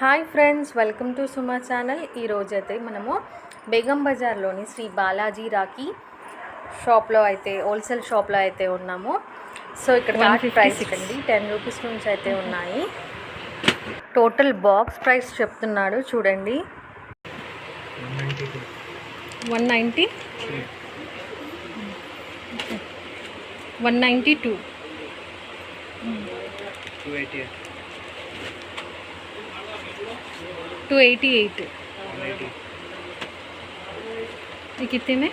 Hi friends, welcome to Suma channel. ఈరోజైతే మనము బేగం బజార్లోని శ్రీ బాలాజీ రాఖీ షాప్లో అయితే హోల్సేల్ షాప్లో అయితే ఉన్నాము. సో ఇక్కడ ప్రైస్ అండి 10 రూపీస్ నుంచి అయితే ఉన్నాయి. టోటల్ బాక్స్ ప్రైస్ చెప్తున్నాడు చూడండి. 192 288 ये कितने में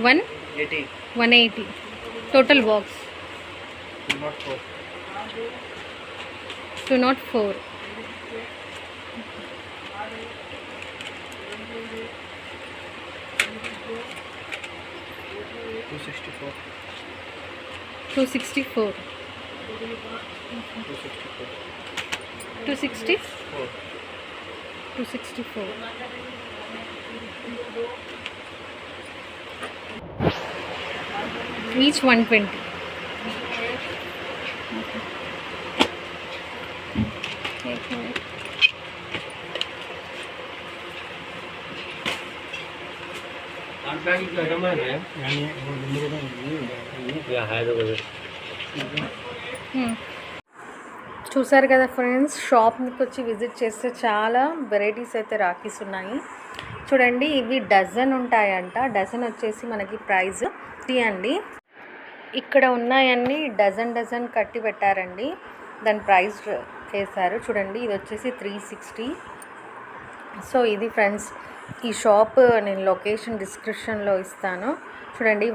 180 टोटल बॉक्स 204 264 each 120. చూసారు కదా ఫ్రెండ్స్, షాప్కి వచ్చి విజిట్ చేస్తే చాలా వెరైటీస్ అయితే రాఖీస్ ఉన్నాయి. చూడండి, ఇవి డజన్ ఉంటాయంట. డజన్ వచ్చేసి మనకి ప్రైస్ అండి. ఇక్కడ ఉన్నాయన్నీ డజన్ కట్టి పెట్టారండి. దాని ప్రైస్ వేశారు. చూడండి, ఇది వచ్చేసి 360. సో ఇది ఫ్రెండ్స్, ఈ షాప్ నేను లొకేషన్ డిస్క్రిప్షన్లో ఇస్తాను. చూడండి.